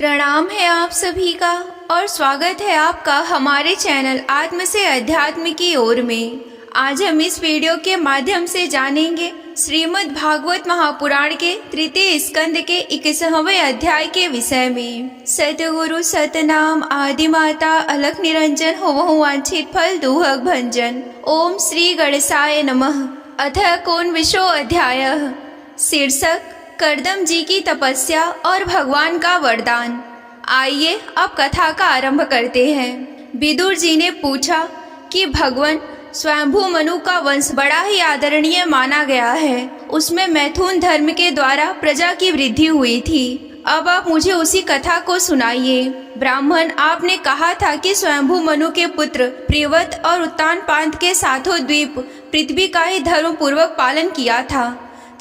प्रणाम है आप सभी का और स्वागत है आपका हमारे चैनल आत्म से अध्यात्म की ओर में। आज हम इस वीडियो के माध्यम से जानेंगे श्रीमद् भागवत महापुराण के तृतीय स्कंद के 21वें अध्याय के विषय में। सतगुरु सतनाम आदि माता अलख निरंजन होवहु वांछित फल दुहक भंजन। ओम श्री गणेशाय नमः। अथ कोनविंशो अध्यायः। शीर्षक कर्दम जी की तपस्या और भगवान का वरदान। आइए अब कथा का आरंभ करते हैं। विदुर जी ने पूछा कि भगवान स्वयंभू मनु का वंश बड़ा ही आदरणीय माना गया है। उसमें मैथुन धर्म के द्वारा प्रजा की वृद्धि हुई थी। अब आप मुझे उसी कथा को सुनाइए। ब्राह्मण, आपने कहा था कि स्वयंभू मनु के पुत्र प्रियव्रत और उत्तानपाद के सातों द्वीप पृथ्वी का ही धर्म पूर्वक पालन किया था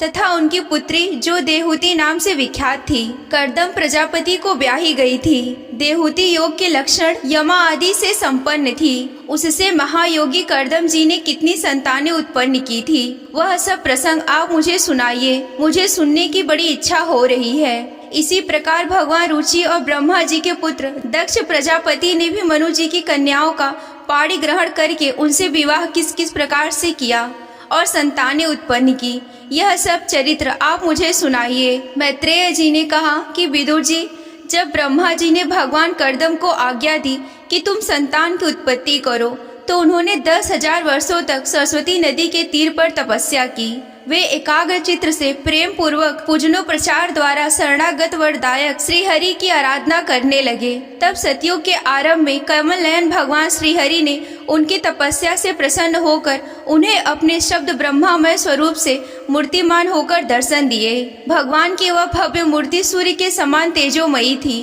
तथा उनकी पुत्री जो देहूति नाम से विख्यात थी कर्दम प्रजापति को ब्याही गई थी। देहूति योग के लक्षण यमा आदि से संपन्न थी। उससे महायोगी कर्दम जी ने कितनी संतानें उत्पन्न की थी, वह सब प्रसंग आप मुझे सुनाइए। मुझे सुनने की बड़ी इच्छा हो रही है। इसी प्रकार भगवान रुचि और ब्रह्मा जी के पुत्र दक्ष प्रजापति ने भी मनु जी की कन्याओं का पाणी ग्रहण करके उनसे विवाह किस किस प्रकार से किया और संतानें उत्पन्न की, यह सब चरित्र आप मुझे सुनाइए। मैत्रेय जी ने कहा कि विदुर जी, जब ब्रह्मा जी ने भगवान कर्दम को आज्ञा दी कि तुम संतान की उत्पत्ति करो, तो उन्होंने 10,000 वर्षों तक सरस्वती नदी के तीर पर तपस्या की। वे एकाग्र चित्र से प्रेम पूर्वक पूजनो प्रचार द्वारा शरणागत वरदायक श्री हरि की आराधना करने लगे। तब सतयुग के आरंभ में कमल नयन भगवान श्री हरि ने उनकी तपस्या से प्रसन्न होकर उन्हें अपने शब्द ब्रह्मामय स्वरूप से मूर्तिमान होकर दर्शन दिए। भगवान की वह भव्य मूर्ति सूर्य के समान तेजोमयी थी।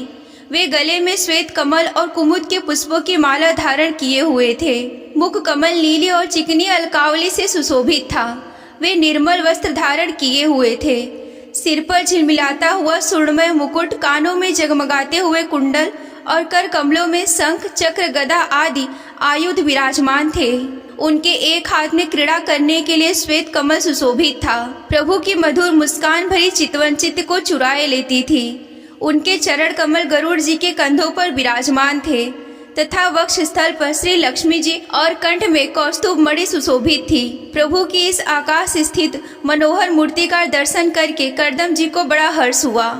वे गले में श्वेत कमल और कुमुद के पुष्पों की माला धारण किए हुए थे। मुख कमल नीली और चिकनी अलकावली से सुशोभित था। वे निर्मल वस्त्र धारण किए हुए थे। सिर पर झिलमिलाता हुआ स्वर्णमय मुकुट, कानों में जगमगाते हुए कुंडल और कर कमलों में शंख चक्र गदा आदि आयुध विराजमान थे। उनके एक हाथ में क्रीड़ा करने के लिए श्वेत कमल सुशोभित था। प्रभु की मधुर मुस्कान भरी चितवन चित्त को चुराए लेती थी। उनके चरण कमल गरुड़ जी के कंधों पर विराजमान थे तथा वक्ष स्थल पर श्री लक्ष्मी जी और कंठ में कौस्तुभ मणि सुशोभित थी। प्रभु की इस आकाश स्थित मनोहर मूर्ति का दर्शन करके कर्दम जी को बड़ा हर्ष हुआ,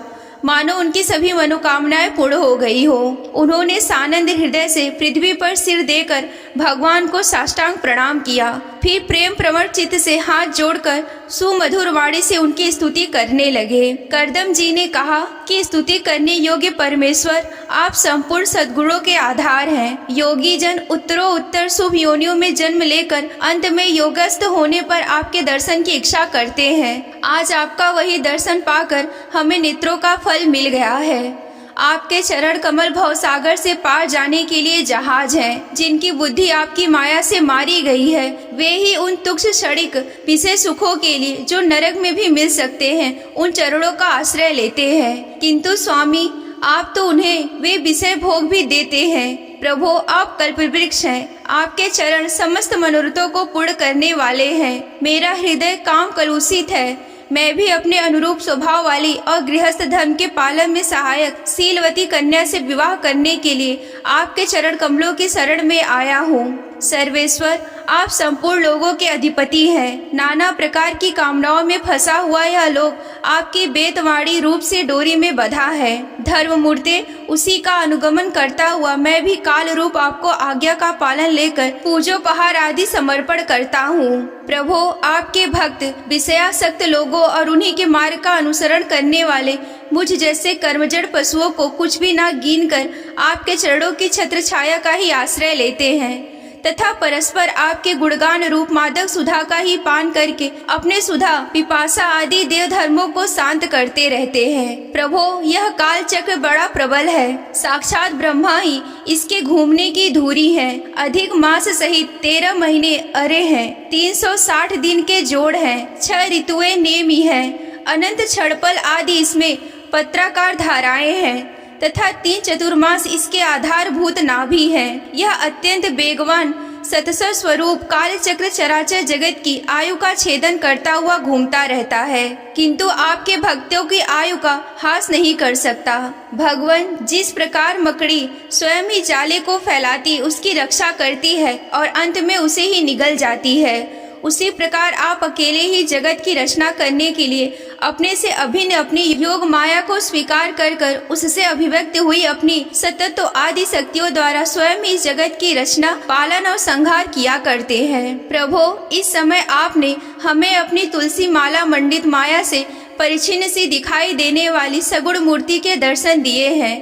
मानो उनकी सभी मनोकामनाएं पूर्ण हो गई हो। उन्होंने सानंद हृदय से पृथ्वी पर सिर देकर भगवान को साष्टांग प्रणाम किया। फिर प्रेम प्रवण चित्त से हाथ जोड़कर सुमधुर वाणी से उनकी स्तुति करने लगे। कर्दम जी ने कहा कि स्तुति करने योग्य परमेश्वर, आप संपूर्ण सद्गुणों के आधार हैं। योगी जन उत्तरोत्तर शुभ योनियों में जन्म लेकर अंत में योगस्थ होने पर आपके दर्शन की इच्छा करते हैं। आज आपका वही दर्शन पाकर हमें नेत्रों का फल मिल गया है। आपके चरण कमल भवसागर से पार जाने के लिए जहाज हैं। जिनकी बुद्धि आपकी माया से मारी गई है, वे ही उन तुच्छ क्षणिक विशेष सुखों के लिए जो नरक में भी मिल सकते हैं, उन चरणों का आश्रय लेते हैं। किंतु स्वामी, आप तो उन्हें वे विषय भोग भी देते हैं। प्रभु, आप कल्पवृक्ष हैं। आपके चरण समस्त मनोरथों को पूर्ण करने वाले हैं। मेरा हृदय काम कलुषित है। मैं भी अपने अनुरूप स्वभाव वाली और गृहस्थ धर्म के पालन में सहायक शीलवती कन्या से विवाह करने के लिए आपके चरण कमलों की शरण में आया हूँ। सर्वेश्वर, आप संपूर्ण लोगों के अधिपति हैं। नाना प्रकार की कामनाओं में फंसा हुआ यह लोक आपकी बेतवाड़ी रूप से डोरी में बंधा है। धर्म मूर्ति, उसी का अनुगमन करता हुआ मैं भी काल रूप आपको आज्ञा का पालन लेकर पूजोपहार आदि समर्पण करता हूँ। प्रभु, आपके भक्त विषयासक्त लोगों और उन्हीं के मार्ग का अनुसरण करने वाले मुझ जैसे कर्मजड़ पशुओं को कुछ भी न गिन कर आपके चरणों की छत्र छाया का ही आश्रय लेते हैं तथा परस्पर आपके गुणगान रूप मादक सुधा का ही पान करके अपने सुधा पिपासा आदि देव धर्मों को शांत करते रहते हैं। प्रभु, यह काल चक्र बड़ा प्रबल है। साक्षात ब्रह्मा ही इसके घूमने की धुरी है। अधिक मास सहित 13 महीने अरे हैं। 360 दिन के जोड़ हैं। 6 ऋतुएं नेमी हैं। अनंत क्षणपल आदि इसमें पत्राकार धाराएं हैं तथा 3 चतुर्मास इसके आधारभूत नाभि हैं। यह अत्यंत वेगवान सतसर स्वरूप काल चक्र चराचर जगत की आयु का छेदन करता हुआ घूमता रहता है, किंतु आपके भक्तों की आयु का हास नहीं कर सकता। भगवान जिस प्रकार मकड़ी स्वयं ही जाले को फैलाती उसकी रक्षा करती है और अंत में उसे ही निगल जाती है, उसी प्रकार आप अकेले ही जगत की रचना करने के लिए अपने से अभिन्न अपनी योग माया को स्वीकार कर उससे अभिव्यक्त हुई अपनी सतत्व आदि शक्तियों द्वारा स्वयं ही जगत की रचना, पालन और संहार किया करते हैं। प्रभु, इस समय आपने हमें अपनी तुलसी माला मंडित माया से परिच्छिन्न सी दिखाई देने वाली सगुण मूर्ति के दर्शन दिए हैं।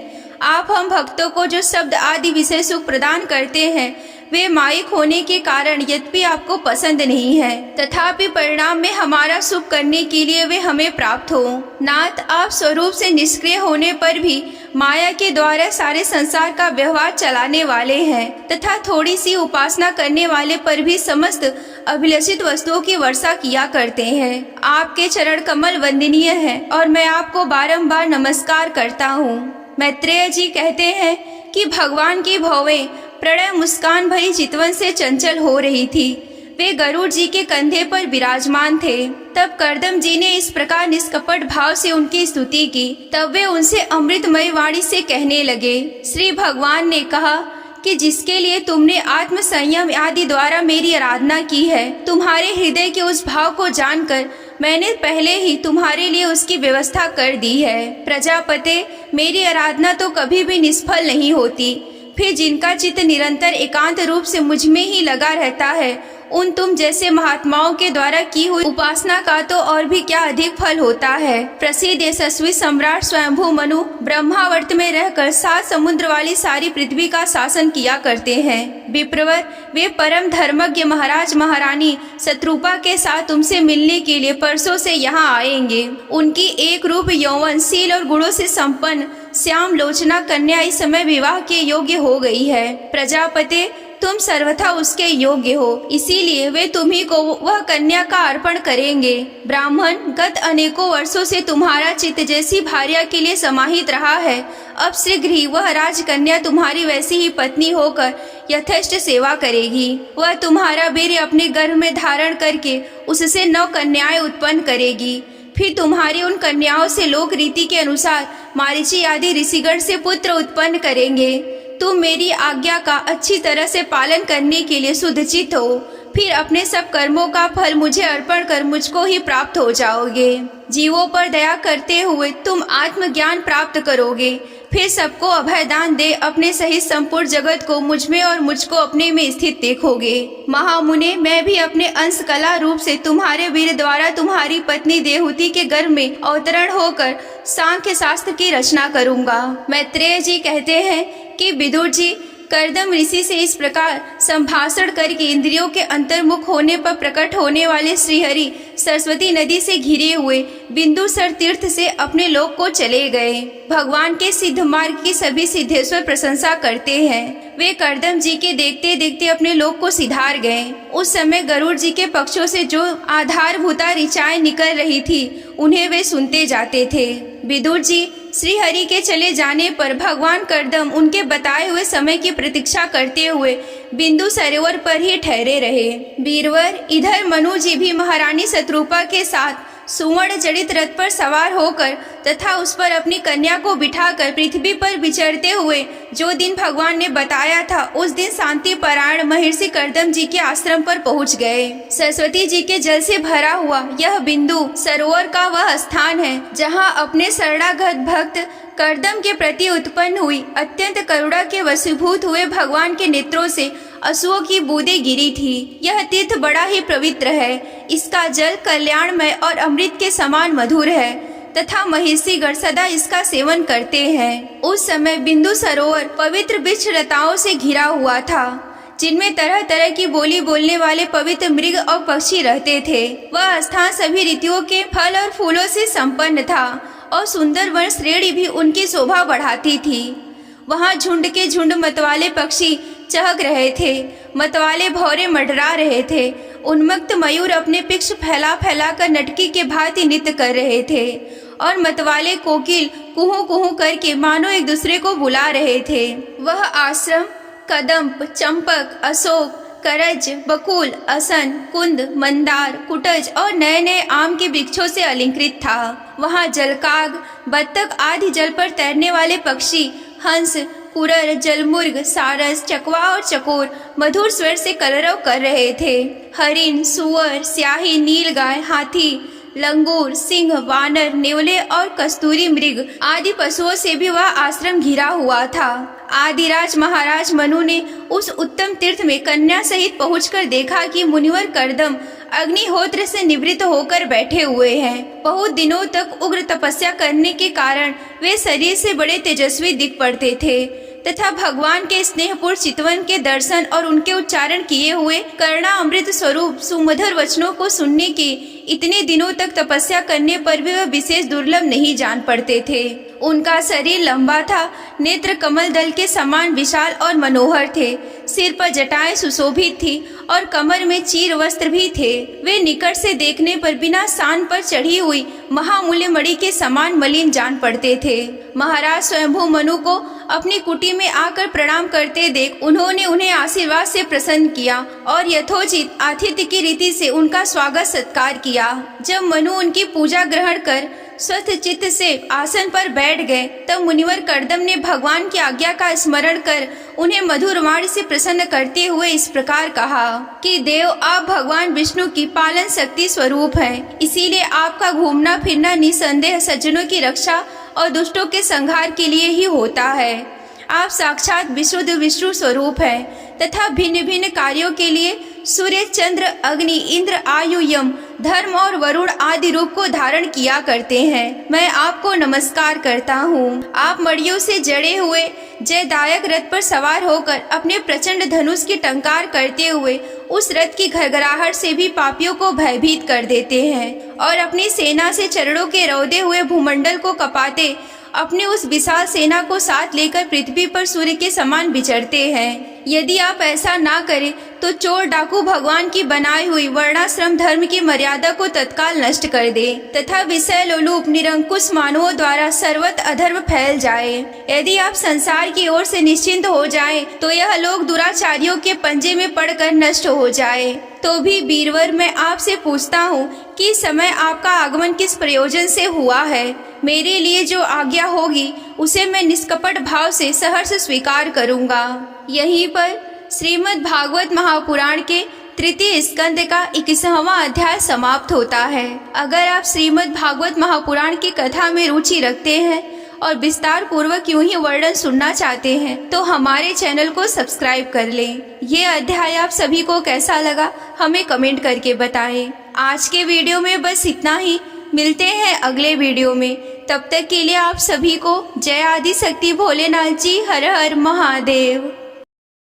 आप हम भक्तों को जो शब्द आदि विषय सुख प्रदान करते हैं वे मायिक होने के कारण यद्यपि आपको पसंद नहीं है, तथापि परिणाम में हमारा सुख करने के लिए वे हमें प्राप्त हो। नाथ, आप स्वरूप से निष्क्रिय होने पर भी माया के द्वारा सारे संसार का व्यवहार चलाने वाले हैं तथा थोड़ी सी उपासना करने वाले पर भी समस्त अभिलषित वस्तुओं की वर्षा किया करते हैं। आपके चरण कमल वंदनीय है और मैं आपको बारंबार नमस्कार करता हूँ। मैत्रेय जी कहते हैं कि भगवान की भौवें प्रणय मुस्कान भरी चितवन से चंचल हो रही थी। वे गरुड़ जी के कंधे पर विराजमान थे। तब कर्दम जी ने इस प्रकार निष्कपट भाव से उनकी स्तुति की। तब वे उनसे अमृतमय वाणी से कहने लगे। श्री भगवान ने कहा कि जिसके लिए तुमने आत्म संयम आदि द्वारा मेरी आराधना की है, तुम्हारे हृदय के उस भाव को जानकर मैंने पहले ही तुम्हारे लिए उसकी व्यवस्था कर दी है। प्रजापते, मेरी आराधना तो कभी भी निष्फल नहीं होती, फिर जिनका चित्त निरंतर एकांत रूप से मुझ में ही लगा रहता है, उन तुम जैसे महात्माओं के द्वारा की हुई उपासना का तो और भी क्या अधिक फल होता है। प्रसिद्ध यशस्वी सम्राट स्वयंभू मनु ब्रह्मावर्त में रहकर 7 समुद्र वाली सारी पृथ्वी का शासन किया करते हैं। विप्रवर, वे परम धर्मज्ञ महाराज महारानी शत्रुपा के साथ तुमसे मिलने के लिए परसों से यहाँ आएंगे। उनकी एक रूप यौवन शील और गुणों से संपन्न श्याम लोचना कन्या इस समय विवाह के योग्य हो गई है। प्रजापते, तुम सर्वथा उसके योग्य हो, इसीलिए वे तुम्ही को वह कन्या का अर्पण करेंगे। ब्राह्मण, गत अनेकों वर्षों से तुम्हारा चित्त जैसी भार्या के लिए समाहित रहा है, अब शीघ्र ही वह राजकन्या तुम्हारी वैसी ही पत्नी होकर यथेष्ट सेवा करेगी। वह तुम्हारा वीर्य अपने गर्भ में धारण करके उससे 9 कन्याएं उत्पन्न करेगी। फिर तुम्हारी उन कन्याओं से लोक रीति के अनुसार मारीची आदि ऋषिगण से पुत्र उत्पन्न करेंगे। तुम मेरी आज्ञा का अच्छी तरह से पालन करने के लिए सुदचित हो, फिर अपने सब कर्मों का फल मुझे अर्पण कर मुझको ही प्राप्त हो जाओगे। जीवों पर दया करते हुए तुम आत्मज्ञान प्राप्त करोगे, फिर सबको अभयदान दे अपने सहित संपूर्ण जगत को मुझमें और मुझको अपने में स्थित देखोगे। महामुने, मैं भी अपने अंश कला रूप से तुम्हारे वीर द्वारा तुम्हारी पत्नी देवहूति के गर्भ में अवतरण होकर सांख्य शास्त्र की रचना करूंगा। मैत्रेय जी कहते हैं कि विदुर जी, कर्दम ऋषि से इस प्रकार संभाषण करके इंद्रियों के अंतर्मुख होने पर प्रकट होने वाले श्रीहरि सरस्वती नदी से घिरे हुए बिंदुसर तीर्थ से अपने लोक को चले गए। भगवान के सिद्ध मार्ग की सभी सिद्धेश्वर प्रशंसा करते हैं। वे कर्दम जी के देखते देखते अपने लोक को सिधार गए। उस समय गरुड़ जी के पक्षों से जो आधारभूता ऋचाएं निकल रही थी उन्हें वे सुनते जाते थे। विदुर जी, श्री हरि के चले जाने पर भगवान कर्दम उनके बताए हुए समय की प्रतीक्षा करते हुए बिंदु सरोवर पर ही ठहरे रहे। वीरवर, इधर मनु जी भी महारानी शत्रुपा के साथ सुवर्ण जड़ित रथ पर सवार होकर तथा उस पर अपनी कन्या को बिठाकर पृथ्वी पर विचरते हुए जो दिन भगवान ने बताया था उस दिन शांति परायण महर्षि कर्दम जी के आश्रम पर पहुंच गए। सरस्वती जी के जल से भरा हुआ यह बिंदु सरोवर का वह स्थान है जहां अपने शरणागत भक्त कर्दम के प्रति उत्पन्न हुई अत्यंत करुणा के वशीभूत हुए भगवान के नेत्रों से अश्रुओं की बूंदें गिरी थी। यह तीर्थ बड़ा ही पवित्र है। इसका जल कल्याणमय और अमृत के समान मधुर है तथा महिषी गण सदा इसका सेवन करते हैं। उस समय बिंदु सरोवर पवित्र वृक्ष लताओं से घिरा हुआ था जिनमें तरह तरह की बोली बोलने वाले पवित्र मृग और पक्षी रहते थे। वह स्थान सभी ऋतुओं के फल और फूलों से संपन्न था और सुंदर वन श्रेणी भी उनकी शोभा बढ़ाती थी। वहाँ झुंड के झुंड मतवाले पक्षी चहक रहे थे, मतवाले भौरे मंडरा रहे थे। उन्मत्त मयूर अपने पिक्ष फैला फैला कर नटकी के भांति नृत्य कर रहे थे और मतवाले कोकिल कुहू कुहू करके मानो एक दूसरे को बुला रहे थे। वह आश्रम कदम्ब, चंपक, अशोक, करज, बकुल, असन, कुंद, मंदार, कुटज और नए नए आम के वृक्षों से अलंकृत था। वहाँ जलकाग, बत्तख आदि जल पर तैरने वाले पक्षी, हंस, कुरर, जलमुर्ग, सारस, चकवा और चकोर मधुर स्वर से कलरव कर रहे थे। हरिण, सुअर, स्याही, नीलगाय, हाथी, लंगूर, सिंह, वानर, नेवले और कस्तूरी मृग आदि पशुओं से भी वह आश्रम घिरा हुआ था। आदिराज महाराज मनु ने उस उत्तम तीर्थ में कन्या सहित पहुंचकर देखा कि मुनिवर कर्दम अग्निहोत्र से निवृत्त होकर बैठे हुए हैं। बहुत दिनों तक उग्र तपस्या करने के कारण वे शरीर से बड़े तेजस्वी दिख पड़ते थे तथा भगवान के स्नेहपूर्ण चितवन के दर्शन और उनके उच्चारण किए हुए करुणा अमृत स्वरूप सुमधुर वचनों को सुनने के इतने दिनों तक तपस्या करने पर भी वह विशेष दुर्लभ नहीं जान पड़ते थे। उनका शरीर लंबा था, नेत्र कमल दल के समान विशाल और मनोहर थे, सिर पर जटाएं सुशोभित थी और कमर में चीर वस्त्र भी थे। वे निकट से देखने पर बिना सान पर चढ़ी हुई महामूल्य मणि के समान मलिन जान पड़ते थे। महाराज स्वयंभू मनु को अपनी कुटी में आकर प्रणाम करते देख उन्होंने उन्हें आशीर्वाद से प्रसन्न किया और यथोचित आतिथ्य की रीति से उनका स्वागत सत्कार किया। जब मनु उनकी पूजा ग्रहण कर स्वस्थ चित्त से आसन पर बैठ गए, तब मुनिवर कर्दम ने भगवान की आज्ञा का स्मरण कर उन्हें मधुर वाणी से प्रसन्न करते हुए इस प्रकार कहा कि देव, आप भगवान विष्णु की पालन शक्ति स्वरूप हैं, इसीलिए आपका घूमना फिरना निसंदेह सज्जनों की रक्षा और दुष्टों के संहार के लिए ही होता है। आप साक्षात विशुद्ध विष्णु स्वरूप हैं तथा भिन्न भिन्न कार्यों के लिए सूर्य, चंद्र, अग्नि, इंद्र, आयु, यम, धर्म और वरुण आदि रूप को धारण किया करते हैं। मैं आपको नमस्कार करता हूँ। आप मड़ियों से जड़े हुए जयदायक रथ पर सवार होकर अपने प्रचंड धनुष की टंकार करते हुए उस रथ की घरघराहट से भी पापियों को भयभीत कर देते हैं और अपनी सेना से चरणों के रौदे हुए भूमंडल को कपाते अपने उस विशाल सेना को साथ लेकर पृथ्वी पर सूर्य के समान विचरते हैं। यदि आप ऐसा ना करें तो चोर डाकू भगवान की बनाई हुई वर्णाश्रम धर्म की मर्यादा को तत्काल नष्ट कर दे तथा विषय लोलुप निरंकुश मानवों द्वारा सर्वत्र अधर्म फैल जाए। यदि आप संसार की ओर से निश्चिंत हो जाए तो यह लोग दुराचारियों के पंजे में पड़कर नष्ट हो जाए। तो भी वीरवर, मैं आपसे पूछता हूँ कि समय आपका आगमन किस प्रयोजन से हुआ है। मेरे लिए जो आज्ञा होगी उसे मैं निष्कपट भाव से सहर्ष स्वीकार करूँगा। यहीं पर श्रीमद् भागवत महापुराण के तृतीय स्कंद का 21वां अध्याय समाप्त होता है। अगर आप श्रीमद् भागवत महापुराण की कथा में रुचि रखते हैं और विस्तार पूर्वक यूं ही वर्णन सुनना चाहते हैं तो हमारे चैनल को सब्सक्राइब कर लें। ये अध्याय आप सभी को कैसा लगा हमें कमेंट करके बताएं। आज के वीडियो में बस इतना ही। मिलते हैं अगले वीडियो में। तब तक के लिए आप सभी को जय आदि शक्ति भोलेनाथ जी। हर हर महादेव।